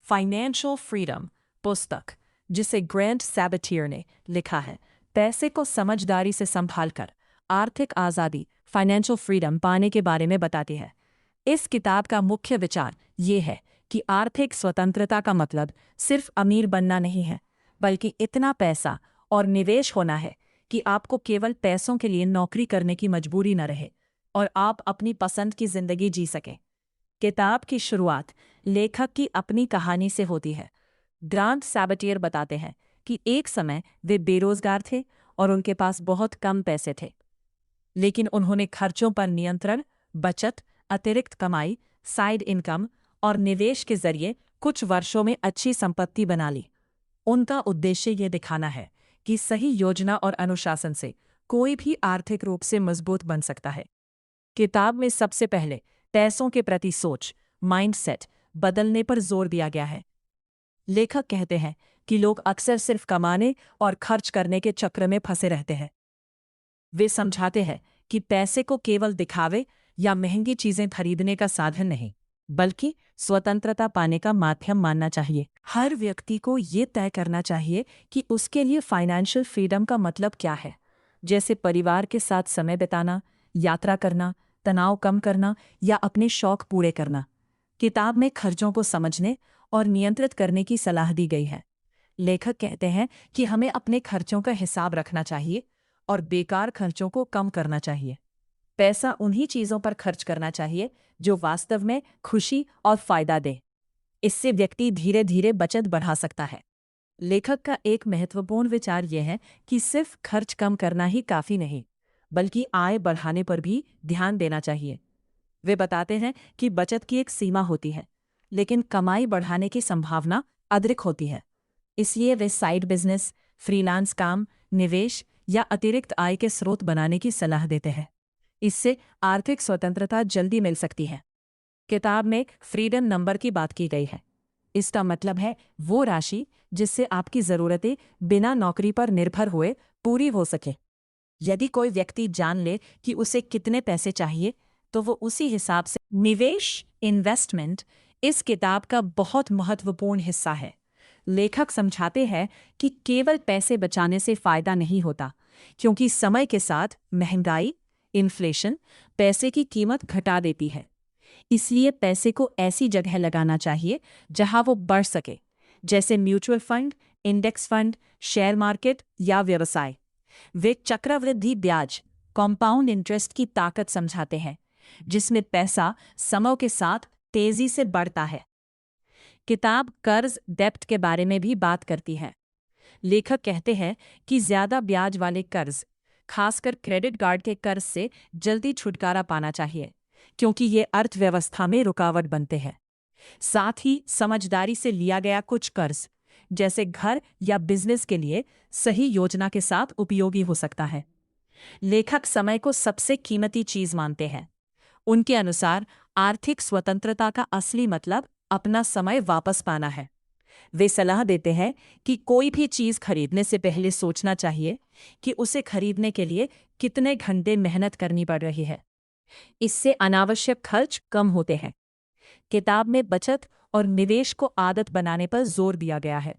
Financial freedom पुस्तक, जिसे Grand सैबटियर ने लिखा है, पैसे को समझदारी से संभालकर आर्थिक आज़ादी फाइनेंशियल फ्रीडम पाने के बारे में बताती है। इस किताब का मुख्य विचार ये है कि आर्थिक स्वतंत्रता का मतलब सिर्फ अमीर बनना नहीं है, बल्कि इतना पैसा और निवेश होना है कि आपको केवल पैसों के लिए नौकरी करने की मजबूरी न रहे और आप अपनी पसंद की जिंदगी जी सकें। किताब की शुरुआत लेखक की अपनी कहानी से होती है। ग्रांट सैबटियर बताते हैं कि एक समय वे बेरोजगार थे और उनके पास बहुत कम पैसे थे, लेकिन उन्होंने खर्चों पर नियंत्रण, बचत, अतिरिक्त कमाई, साइड इनकम और निवेश के जरिए कुछ वर्षों में अच्छी संपत्ति बना ली। उनका उद्देश्य ये दिखाना है कि सही योजना और अनुशासन से कोई भी आर्थिक रूप से मजबूत बन सकता है। किताब में सबसे पहले पैसों के प्रति सोच, माइंडसेट बदलने पर जोर दिया गया है। लेखक कहते हैं कि लोग अक्सर सिर्फ कमाने और खर्च करने के चक्र में फंसे रहते हैं। वे समझाते हैं कि पैसे को केवल दिखावे या महंगी चीजें खरीदने का साधन नहीं, बल्कि स्वतंत्रता पाने का माध्यम मानना चाहिए। हर व्यक्ति को ये तय करना चाहिए कि उसके लिए फाइनेंशियल फ्रीडम का मतलब क्या है, जैसे परिवार के साथ समय बिताना, यात्रा करना, तनाव कम करना या अपने शौक पूरे करना। किताब में खर्चों को समझने और नियंत्रित करने की सलाह दी गई है। लेखक कहते हैं कि हमें अपने खर्चों का हिसाब रखना चाहिए और बेकार खर्चों को कम करना चाहिए। पैसा उन्हीं चीज़ों पर खर्च करना चाहिए जो वास्तव में खुशी और फायदा दे। इससे व्यक्ति धीरे धीरे बचत बढ़ा सकता है। लेखक का एक महत्वपूर्ण विचार यह है कि सिर्फ खर्च कम करना ही काफ़ी नहीं, बल्कि आय बढ़ाने पर भी ध्यान देना चाहिए। वे बताते हैं कि बचत की एक सीमा होती है, लेकिन कमाई बढ़ाने की संभावना अधिक होती है। इसलिए वे साइड बिजनेस, फ्रीलांस काम, निवेश या अतिरिक्त आय के स्रोत बनाने की सलाह देते हैं। इससे आर्थिक स्वतंत्रता जल्दी मिल सकती है। किताब में फ्रीडम नंबर की बात की गई है। इसका मतलब है वो राशि जिससे आपकी ज़रूरतें बिना नौकरी पर निर्भर हुए पूरी हो सके। यदि कोई व्यक्ति जान ले कि उसे कितने पैसे चाहिए, तो वो उसी हिसाब से निवेश, इन्वेस्टमेंट इस किताब का बहुत महत्वपूर्ण हिस्सा है। लेखक समझाते हैं कि केवल पैसे बचाने से फायदा नहीं होता, क्योंकि समय के साथ महंगाई, इन्फ्लेशन पैसे की कीमत घटा देती है। इसलिए पैसे को ऐसी जगह लगाना चाहिए जहां वो बढ़ सके, जैसे mutual fund, index fund, share market या व्यवसाय। वे चक्रवृद्धि ब्याज, कॉम्पाउंड इंटरेस्ट की ताकत समझाते हैं, जिसमें पैसा समय के साथ तेजी से बढ़ता है। किताब कर्ज डेप्ट के बारे में भी बात करती है। लेखक कहते हैं कि ज्यादा ब्याज वाले कर्ज, खासकर क्रेडिट कार्ड के कर्ज से जल्दी छुटकारा पाना चाहिए, क्योंकि ये अर्थव्यवस्था में रुकावट बनते हैं। साथ ही समझदारी से लिया गया कुछ कर्ज, जैसे घर या बिजनेस के लिए सही योजना के साथ उपयोगी हो सकता है। लेखक समय को सबसे कीमती चीज मानते हैं। उनके अनुसार आर्थिक स्वतंत्रता का असली मतलब अपना समय वापस पाना है। वे सलाह देते हैं कि कोई भी चीज खरीदने से पहले सोचना चाहिए कि उसे खरीदने के लिए कितने घंटे मेहनत करनी पड़ रही है। इससे अनावश्यक खर्च कम होते हैं। किताब में बचत और निवेश को आदत बनाने पर जोर दिया गया है।